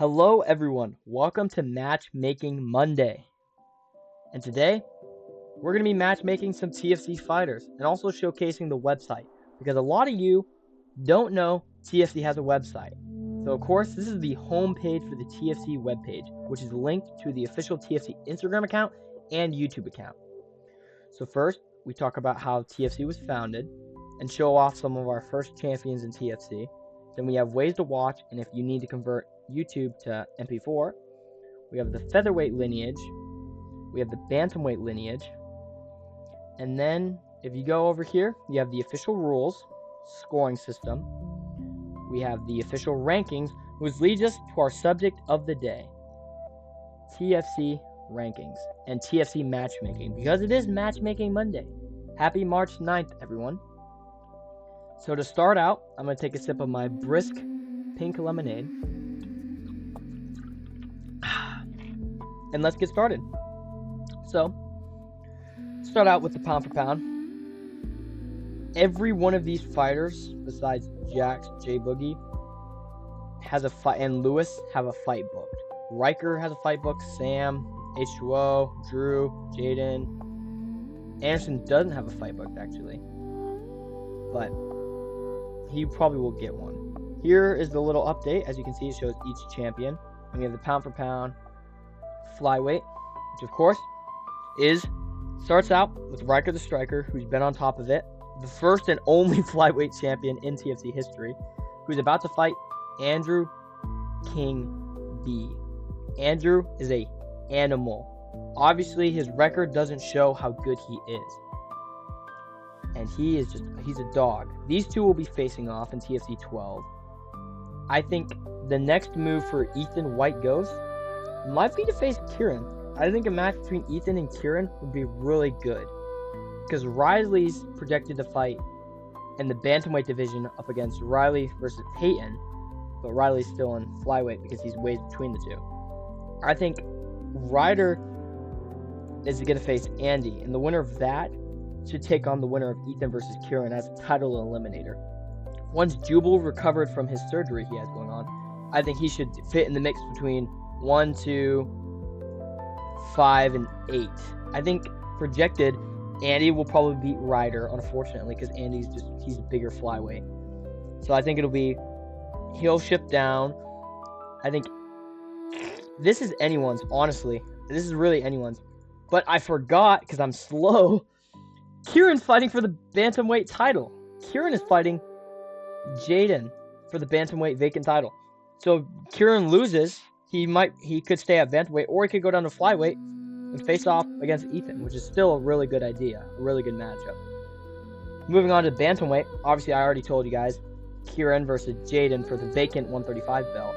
Hello everyone, welcome to Matchmaking Monday. And today, we're going to be matchmaking some TFC fighters and also showcasing the website because a lot of you don't know TFC has a website. So of course, this is the homepage for the TFC webpage, which is linked to the official TFC Instagram account and YouTube account. So first, we talk about how TFC was founded and show off some of our first champions in TFC. Then we have ways to watch, and if you need to convert YouTube to MP4, we have the featherweight lineage, we have the bantamweight lineage, and then if you go over here, you have the official rules, scoring system, we have the official rankings, which leads us to our subject of the day, TFC rankings and TFC matchmaking, because it is Matchmaking Monday. Happy March 9th, everyone. So to start out, I'm going to take a sip of my brisk pink lemonade. And let's get started. So, start out with the pound for pound. Every one of these fighters, besides Jax, J Boogie, has a fight, and Lewis have a fight booked. Riker has a fight booked. Sam, H2O, Drew, Jaden. Anderson doesn't have a fight booked actually, but he probably will get one. Here is the little update. As you can see, it shows each champion. And we have the pound for pound flyweight, which of course starts out with Riker the Striker, who's been on top of it, the first and only flyweight champion in TFC history, who's about to fight Andrew King B. Andrew is a animal. Obviously, his record doesn't show how good he is. And he's a dog. These two will be facing off in TFC 12. I think the next move for Ethan White Ghost might be to face Kieran. I think a match between Ethan and Kieran would be really good, because Riley's projected to fight in the bantamweight division up against Riley versus Peyton, but Riley's still in flyweight because he's way between the two. I think Ryder is going to face Andy, and the winner of that should take on the winner of Ethan versus Kieran as a title eliminator. Once Jubal recovered from his surgery he has going on, I think he should fit in the mix between 1, 2, 5, and 8. I think projected Andy will probably beat Ryder, unfortunately, because he's a bigger flyweight. So I think he'll shift down. I think this is anyone's, honestly. This is really anyone's. But I forgot, because I'm slow, Kieran's fighting for the bantamweight title. Kieran is fighting Jaden for the bantamweight vacant title. So if Kieran loses, he could stay at bantamweight, or he could go down to flyweight and face off against Ethan, which is still a really good idea, a really good matchup. Moving on to bantamweight, obviously I already told you guys, Kieran versus Jaden for the vacant 135 belt.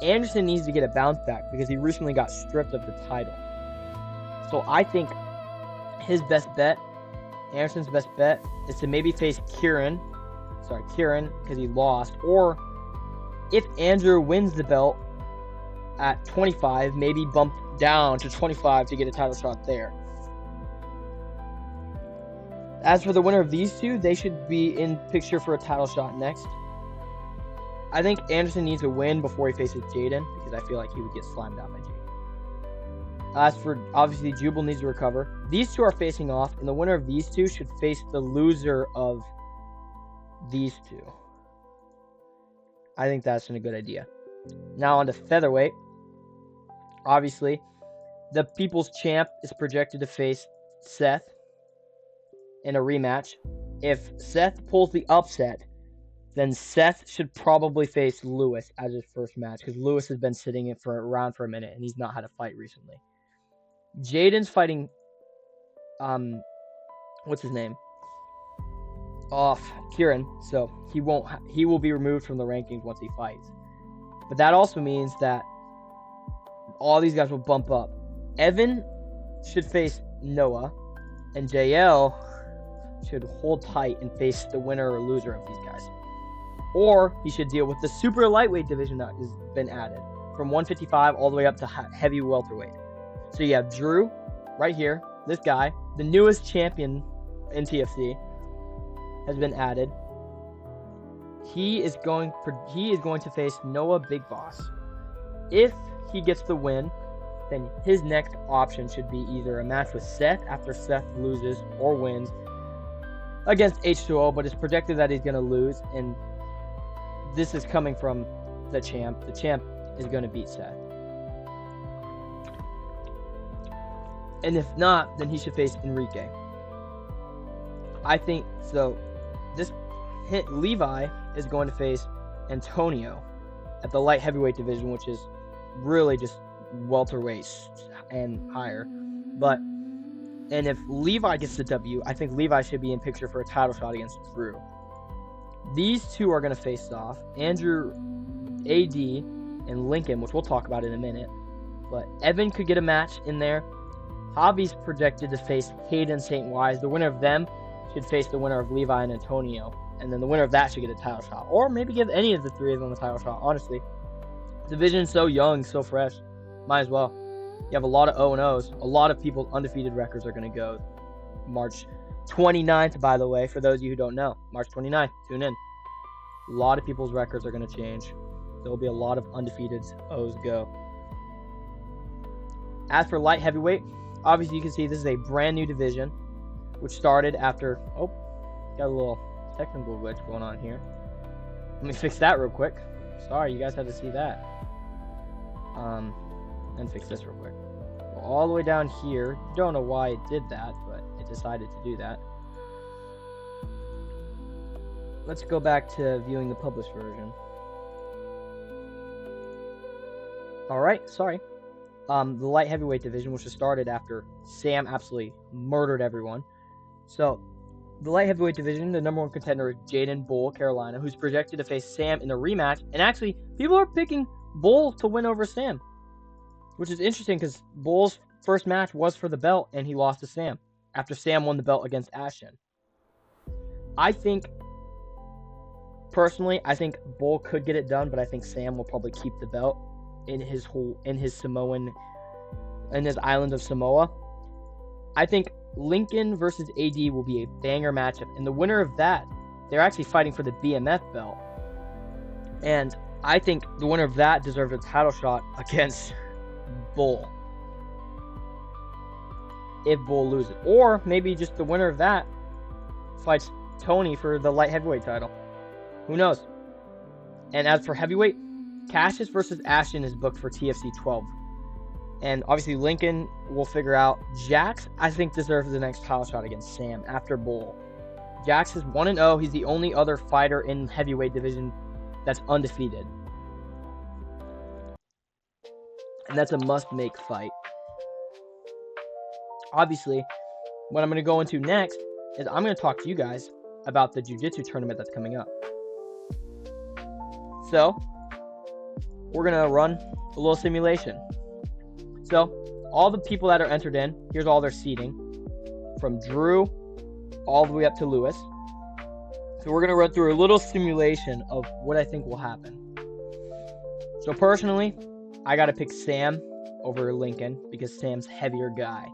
Anderson needs to get a bounce back because he recently got stripped of the title. So I think Anderson's best bet is to maybe face Kieran, because he lost, or if Andrew wins the belt at 25, maybe bump down to 25 to get a title shot there. As for the winner of these two, they should be in picture for a title shot next. I think Anderson needs a win before he faces Jaden, because I feel like he would get slammed out by Jaden. As for, obviously, Jubal needs to recover. These two are facing off, and the winner of these two should face the loser of these two. I think that's a good idea. Now on to featherweight. Obviously, the People's Champ is projected to face Seth in a rematch. If Seth pulls the upset, then Seth should probably face Lewis as his first match, because Lewis has been sitting around for a minute, and he's not had a fight recently. Jaden's fighting, what's his name? Kieran, so he will be removed from the rankings once he fights. But that also means that all these guys will bump up. Evan should face Noah, and JL should hold tight and face the winner or loser of these guys. Or he should deal with the super lightweight division that has been added from 155 all the way up to heavy welterweight. So you have Drew right here, this guy, the newest champion in TFC, has been added. He is going to face Noah Big Boss. If he gets the win, then his next option should be either a match with Seth after Seth loses or wins against H2O, but it's projected that he's going to lose, and this is coming from the champ. The champ is going to beat Seth. And if not, then he should face Enrique. I think so. Levi is going to face Antonio at the light heavyweight division, which is really just welterweight and higher. And if Levi gets the W, I think Levi should be in picture for a title shot against Drew. These two are going to face off. Andrew, AD, and Lincoln, which we'll talk about in a minute. But Evan could get a match in there. Javi's projected to face Hayden St. Wise. The winner of them should face the winner of Levi and Antonio. And then the winner of that should get a title shot. Or maybe give any of the three of them a title shot, honestly. Division's so young, so fresh. Might as well. You have a lot of 0-0s. A lot of people's undefeated records are going to go. March 29th, by the way, for those of you who don't know. March 29th, tune in. A lot of people's records are going to change. There will be a lot of undefeated O's go. As for light heavyweight, obviously you can see this is a brand new division, which started after... Oh, got a little technical glitch going on here. Let me fix that real quick. Sorry, you guys had to see that. And fix this real quick. Go all the way down here. Don't know why it did that, but it decided to do that. Let's go back to viewing the published version. Alright, sorry. The light heavyweight division, which was started after Sam absolutely murdered everyone. So, the light heavyweight division, the number one contender is Jaden Bull, Carolina, who's projected to face Sam in a rematch. And actually, people are picking Bull to win over Sam, which is interesting because Bull's first match was for the belt, and he lost to Sam after Sam won the belt against Ashton. Personally, I think Bull could get it done, but I think Sam will probably keep the belt in his island of Samoa. I think Lincoln versus AD will be a banger matchup, and the winner of that, they're actually fighting for the BMF belt, and I think the winner of that deserves a title shot against Bull if Bull loses, or maybe just the winner of that fights Tony for the light heavyweight title. Who knows? And as for heavyweight, Cassius versus Ashton is booked for TFC 12. And obviously Lincoln will figure out. Jax, I think, deserves the next title shot against Sam after Bull. Jax is 1-0. He's the only other fighter in heavyweight division that's undefeated. And that's a must-make fight. Obviously, what I'm going to go into next is I'm going to talk to you guys about the Jiu-Jitsu tournament that's coming up. So, we're going to run a little simulation. So, all the people that are entered in, here's all their seating. From Drew all the way up to Lewis. So we're going to run through a little simulation of what I think will happen. So personally, I got to pick Sam over Lincoln because Sam's heavier guy.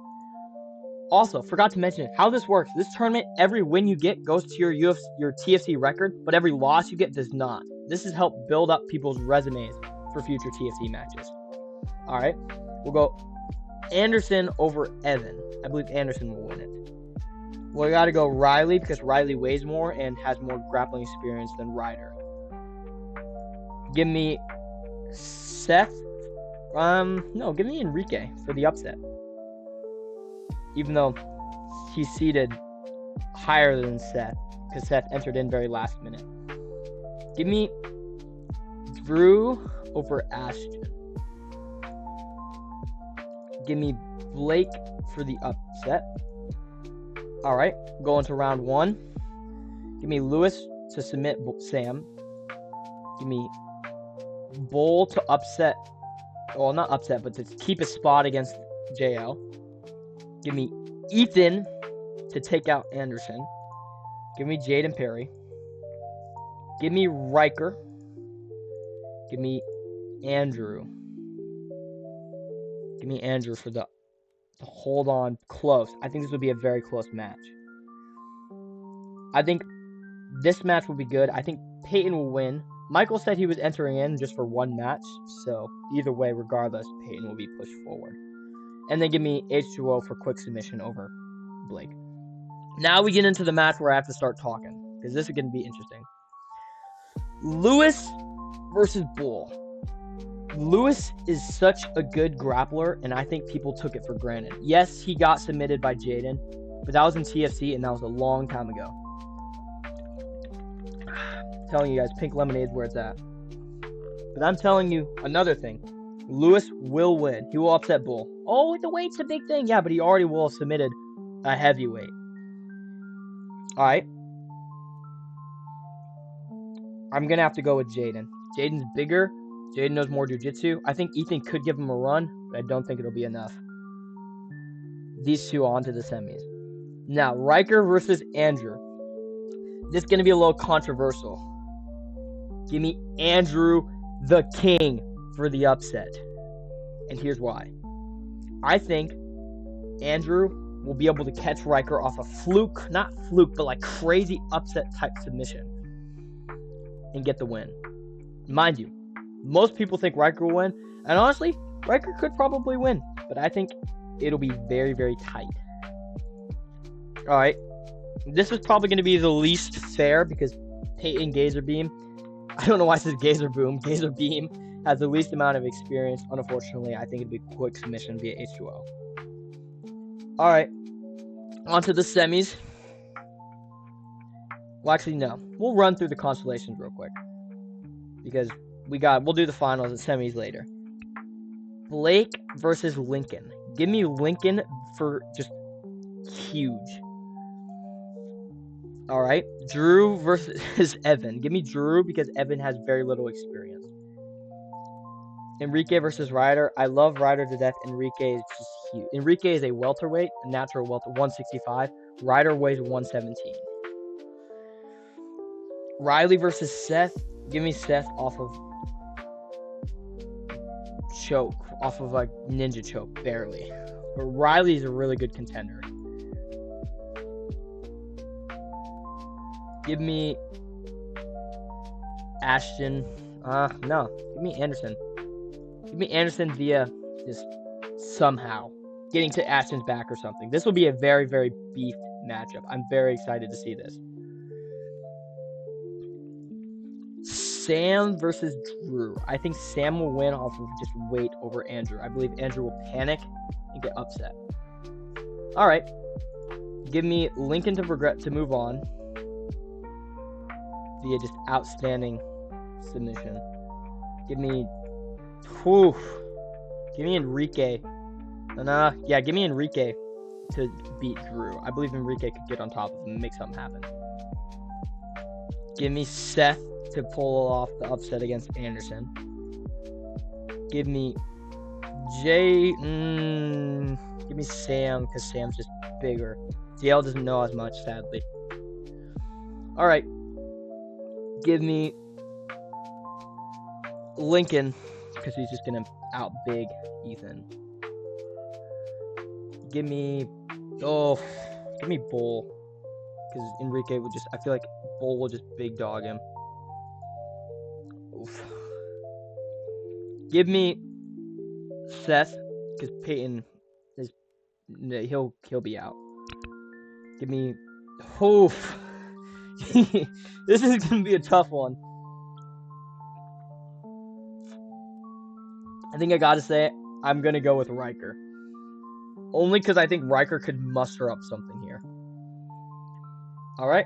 Also, forgot to mention how this works. This tournament, every win you get goes to your TFC record, but every loss you get does not. This has helped build up people's resumes for future TFC matches. All right, we'll go Anderson over Evan. I believe Anderson will win it. We got to go Riley because Riley weighs more and has more grappling experience than Ryder. Give me Seth. No, give me Enrique for the upset. Even though he's seated higher than Seth because Seth entered in very last minute. Give me Drew over Ashton. Give me Blake for the upset. Alright, going to round one. Give me Lewis to submit Sam. Give me Bull to upset. Well, not upset, but to keep a spot against JL. Give me Ethan to take out Anderson. Give me Jaden Perry. Give me Riker. Give me Andrew. Give me Andrew for the hold on close. I think this will be a very close match. I think this match will be good. I think Peyton will win, Michael said he was entering in just for one match, so either way, regardless, Peyton will be pushed forward. And then give me H2O for quick submission over Blake. Now we get into the match where I have to start talking, because this is going to be interesting. Lewis versus Bull. Lewis is such a good grappler, and I think people took it for granted. Yes, he got submitted by Jaden, but that was in TFC, and that was a long time ago. I'm telling you guys, pink lemonade is where it's at. But I'm telling you another thing. Lewis will win. He will upset Bull. Oh, the weight's a big thing. Yeah, but he already will have submitted a heavyweight. All right. I'm going to have to go with Jaden. Jaden's bigger. Jaden knows more jiu-jitsu. I think Ethan could give him a run, but I don't think it'll be enough. These two on to the semis. Now, Riker versus Andrew. This is going to be a little controversial. Give me Andrew the King for the upset. And here's why. I think Andrew will be able to catch Riker off a fluke, not fluke, but like crazy upset type submission and get the win. Mind you, most people think Riker will win, and honestly, Riker could probably win, but I think it'll be very, very tight. All right, this is probably going to be the least fair because Peyton Gazer Beam, I don't know why it says Gazer Boom, Gazer Beam has the least amount of experience. Unfortunately, I think it'd be quick submission via H2O. All right, on to the semis. Well, actually, no. We'll run through the constellations real quick because we'll do the finals and semis later. Blake versus Lincoln. Give me Lincoln for just huge. All right. Drew versus Evan. Give me Drew because Evan has very little experience. Enrique versus Ryder. I love Ryder to death. Enrique is just huge. Enrique is a welterweight, a natural welter, 165. Ryder weighs 117. Riley versus Seth. Give me Seth off of choke, off of like ninja choke, barely. But Riley's a really good contender. Give me Ashton. No. Give me Anderson. Give me Anderson via just somehow getting to Ashton's back or something. This will be a very, very beefed matchup. I'm very excited to see this. Sam versus Drew. I think Sam will win off of just weight over Andrew. I believe Andrew will panic and get upset. All right. Give me Lincoln to move on via just outstanding submission. Give me Enrique. Give me Enrique to beat Drew. I believe Enrique could get on top of him and make something happen. Give me Seth to pull off the upset against Anderson. Give me give me Sam because Sam's just bigger. DL doesn't know as much, sadly. All right. Give me Lincoln because he's just going to outbig Ethan. Give me Bull because Enrique would I feel like Bull will just big dog him. Oof. Give me Seth because Peyton he'll be out. Give me This is gonna be a tough one. I think I gotta say I'm gonna go with Riker. Only because I think Riker could muster up something here. Alright.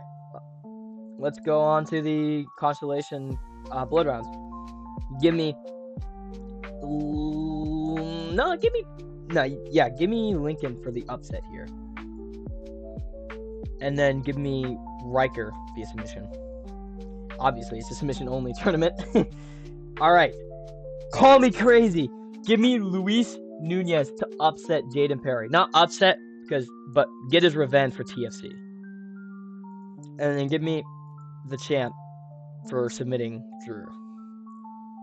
Let's go on to the constellation blood rounds. Give me Lincoln for the upset here. And then give me Riker via submission. Obviously, it's a submission only tournament. Alright. Call me crazy. Give me Luis Nunez to upset Jaden Perry. Not upset, but get his revenge for TFC. And then give me the champ for submitting Drew.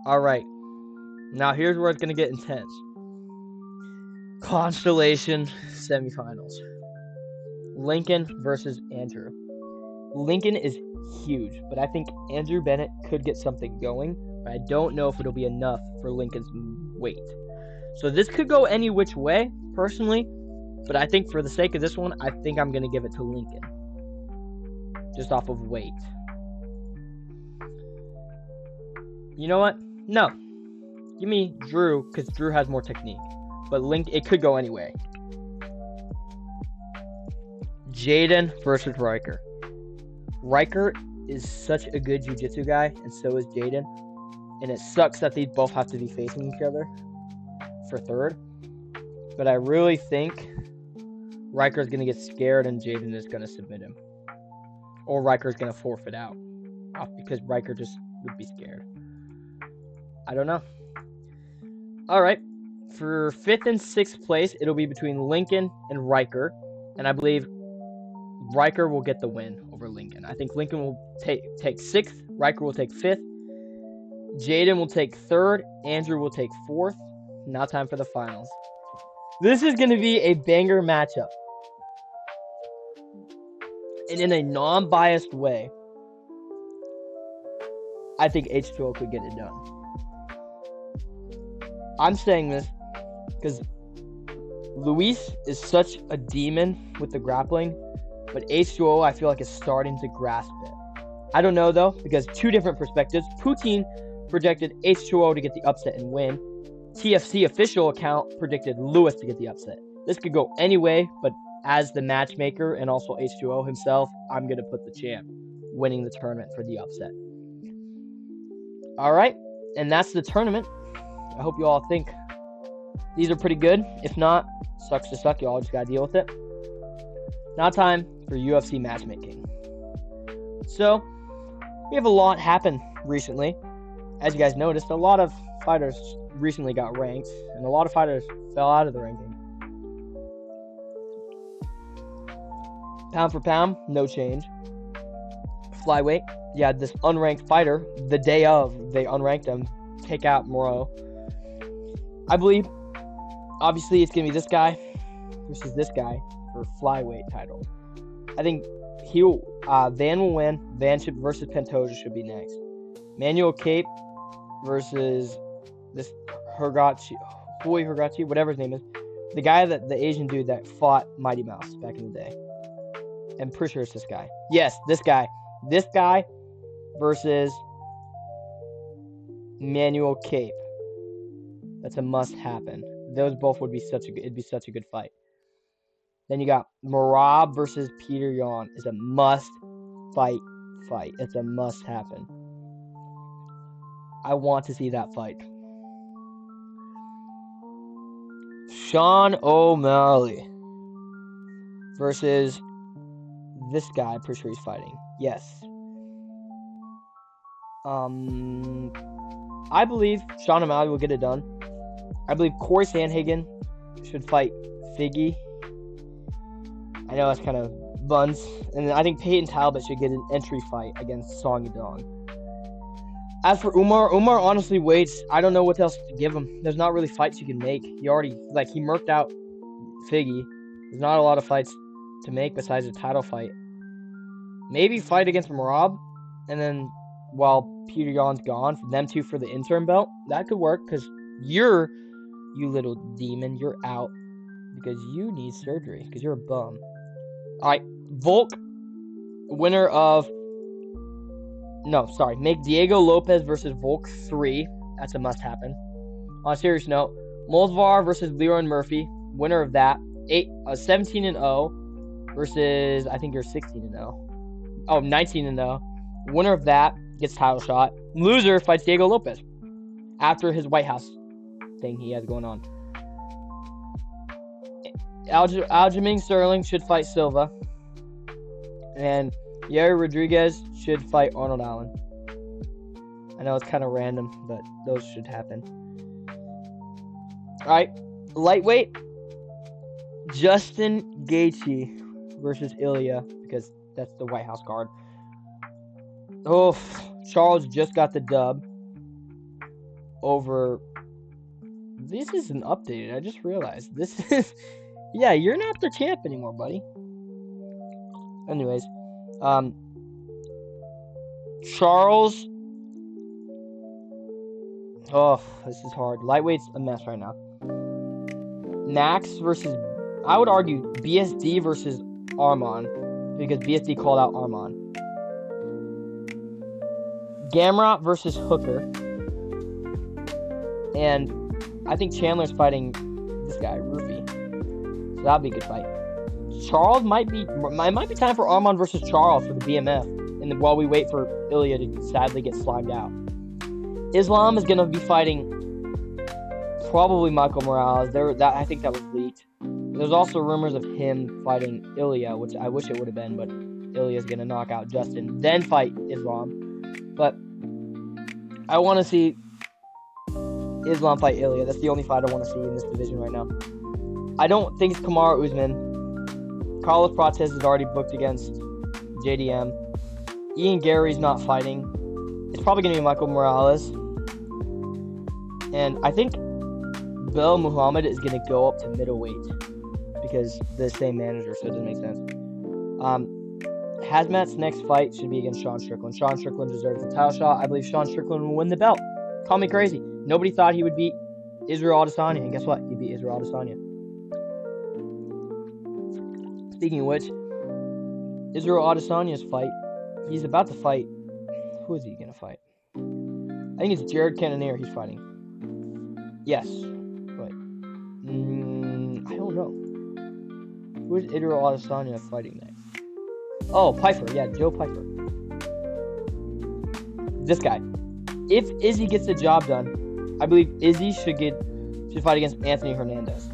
Alright. Now here's where it's going to get intense. Constellation semifinals. Lincoln versus Andrew. Lincoln is huge. But I think Andrew Bennett could get something going, but I don't know if it'll be enough for Lincoln's weight. So this could go any which way, personally. But I think for the sake of this one, I think I'm going to give it to Lincoln. Just off of weight. You know what? No. Give me Drew, because Drew has more technique. But it could go anyway. Jaden versus Riker. Riker is such a good jiu-jitsu guy, and so is Jaden. And it sucks that they both have to be facing each other for third. But I really think Riker's going to get scared and Jaden is going to submit him. Or Riker's going to forfeit out. Because Riker just would be scared. I don't know. Alright. For 5th and 6th place, it'll be between Lincoln and Riker. And I believe Riker will get the win over Lincoln. I think Lincoln will take 6th. Riker will take 5th. Jaden will take 3rd. Andrew will take 4th. Now time for the finals. This is going to be a banger matchup. And in a non-biased way, I think H2O could get it done. I'm saying this because Luis is such a demon with the grappling, but H2O I feel like is starting to grasp it. I don't know though, because two different perspectives. Poutine projected H2O to get the upset and win. TFC official account predicted Lewis to get the upset. This could go any way, but as the matchmaker and also H2O himself, I'm going to put the champ winning the tournament for the upset. Alright, and that's the tournament. I hope you all think these are pretty good. If not, sucks to suck. You all just got to deal with it. Now time for UFC matchmaking. So, we have a lot happen recently. As you guys noticed, a lot of fighters recently got ranked, and a lot of fighters fell out of the ranking. Pound for pound, no change. Flyweight, you had this unranked fighter, the day of, they unranked him, take out Moreau. I believe, obviously, it's going to be this guy versus this guy for flyweight title. I think Van will win. Van versus Pantoja should be next. Manuel Cape versus this Hergachi, whatever his name is. The guy the Asian dude that fought Mighty Mouse back in the day. I'm pretty sure it's this guy. Yes, this guy. This guy versus Manuel Cape. That's a must happen. Those both would be it'd be such a good fight. Then you got Marab versus Peter Yan is a must fight. It's a must happen. I want to see that fight. Sean O'Malley versus this guy. I'm pretty sure he's fighting. Yes. I believe Sean O'Malley will get it done. I believe Corey Sandhagen should fight Figgy. I know that's kind of buns. And I think Peyton Talbot should get an entry fight against Song Yadong. As for Umar honestly waits. I don't know what else to give him. There's not really fights you can make. He murked out Figgy. There's not a lot of fights to make besides a title fight. Maybe fight against Marab, and then while Peter Yan's gone, them two for the interim belt. That could work, because you little demon, you're out because you need surgery, because you're a bum. Alright, Volk, winner of... make Diego Lopez versus Volk 3. That's a must happen. On a serious note, Moldavar versus Leroy Murphy, winner of that. 17-0 versus, I think you're 16-0. Oh, 19-0. Winner of that gets title shot. Loser fights Diego Lopez after his White House thing he has going on. Aljamain Sterling should fight Silva. And Yair Rodriguez should fight Arnold Allen. I know it's kind of random, but those should happen. Alright, lightweight. Justin Gaethje versus Ilya, because that's the White House card. Oh, Charles just got the dub over... This isn't updated. I just realized. This is... Yeah, you're not the champ anymore, buddy. Anyways, Charles. Oh, this is hard. Lightweight's a mess right now. Max versus, I would argue, BSD versus Armand, because BSD called out Armand. Gamrot versus Hooker. And I think Chandler's fighting this guy, Rufy. So that'd be a good fight. Charles might be time for Armand versus Charles for the BMF. And while we wait for Ilya to sadly get slimed out. Islam is going to be fighting probably Michael Morales. I think that was leaked. There's also rumors of him fighting Ilya, which I wish it would have been, but Ilya's going to knock out Justin, then fight Islam. But I want to see Islam fight Ilya. That's the only fight I want to see in this division right now. I don't think it's Kamaru Usman. Carlos Prates is already booked against JDM. Ian Gary's not fighting. It's probably going to be Michael Morales. And I think Bill Muhammad is going to go up to middleweight because the same manager, so it doesn't make sense. Hazmat's next fight should be against Sean Strickland. Sean Strickland deserves the title shot. I believe Sean Strickland will win the belt. Call me crazy. Nobody thought he would beat Israel Adesanya, and guess what? He beat Israel Adesanya. Speaking of which, Israel Adesanya's fight, he's about to fight. Who is he going to fight? I think it's Jared Cannonier he's fighting. Yes. Wait. I don't know. Who is Israel Adesanya fighting next? Oh, Piper. Yeah, Joe Piper. This guy. If Izzy gets the job done, I believe Izzy should fight against Anthony Hernandez.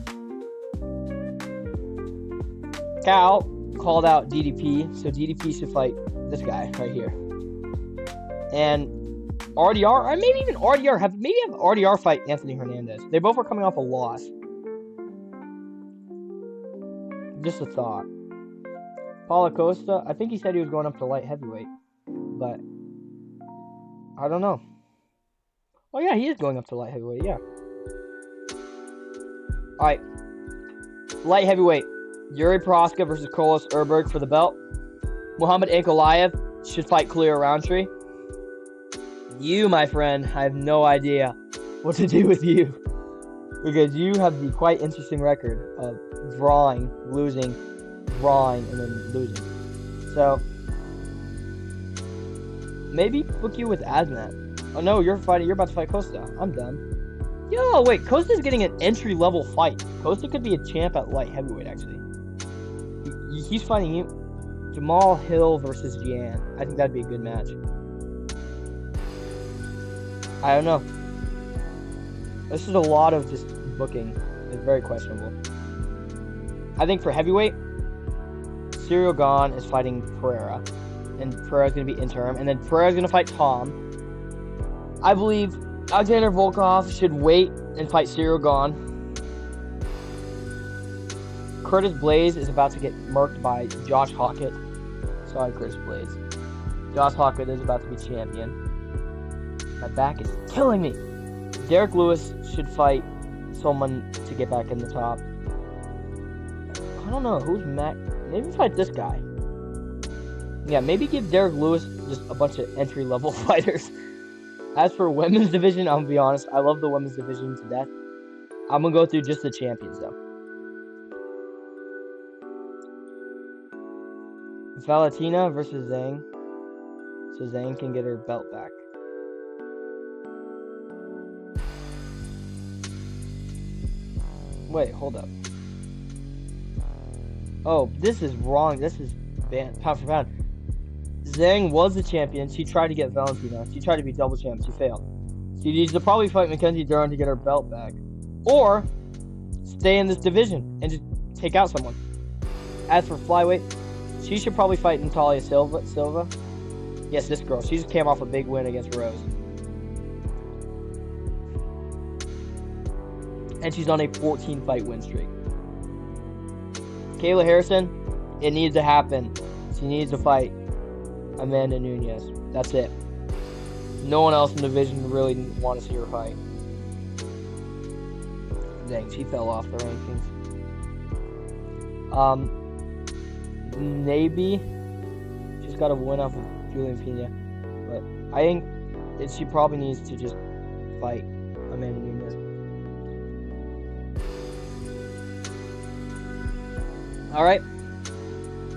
Cal called out DDP, so DDP should fight this guy right here. And RDR, or maybe even RDR, have RDR fight Anthony Hernandez. They both are coming off a loss. Just a thought. Paulo Costa, I think he said he was going up to light heavyweight, but I don't know. Oh yeah, he is going up to light heavyweight, yeah. Alright. Light heavyweight. Yuri Proska versus Carlos Urberg for the belt. Muhammad Ankalaev should fight Khalil Roundtree. You, my friend, I have no idea what to do with you. Because you have the quite interesting record of drawing, losing, drawing, and then losing. So, maybe book you with Azmat. Oh no, you're about to fight Costa. I'm done. Yo, wait, Costa's getting an entry-level fight. Costa could be a champ at light heavyweight, actually. He's fighting you. Jamal Hill versus Gian. I think that'd be a good match. I don't know. This is a lot of just booking. It's very questionable. I think for heavyweight, Cyril Gahn is fighting Pereira. And Pereira's going to be interim. And then Pereira's going to fight Tom. I believe Alexander Volkov should wait and fight Cyril Gahn. Curtis Blaze is about to get murked by Josh Hockett. Sorry, Curtis Blaze. Josh Hockett is about to be champion. My back is killing me. Derek Lewis should fight someone to get back in the top. I don't know. Who's Mac? Maybe fight this guy. Yeah, maybe give Derek Lewis just a bunch of entry-level fighters. As for women's division, I'm going to be honest. I love the women's division to death. I'm going to go through just the champions, though. Valentina versus Zhang. So Zhang can get her belt back. Wait, hold up. Oh, this is wrong. This is pound for pound. Zhang was the champion. She tried to get Valentina. She tried to be double champ. She failed. She needs to probably fight Mackenzie Dern to get her belt back. Or stay in this division and just take out someone. As for flyweight, she should probably fight Natalia Silva. Yes, this girl. She just came off a big win against Rose. And she's on a 14-fight win streak. Kayla Harrison, it needs to happen. She needs to fight Amanda Nunes. That's it. No one else in the division really want to see her fight. Dang, she fell off the rankings. Maybe she's got a win off of Julian Pena, but I think she probably needs to just fight Amanda Nunes. All right.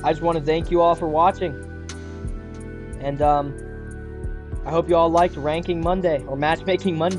I just want to thank you all for watching. And I hope you all liked Ranking Monday or Matchmaking Monday.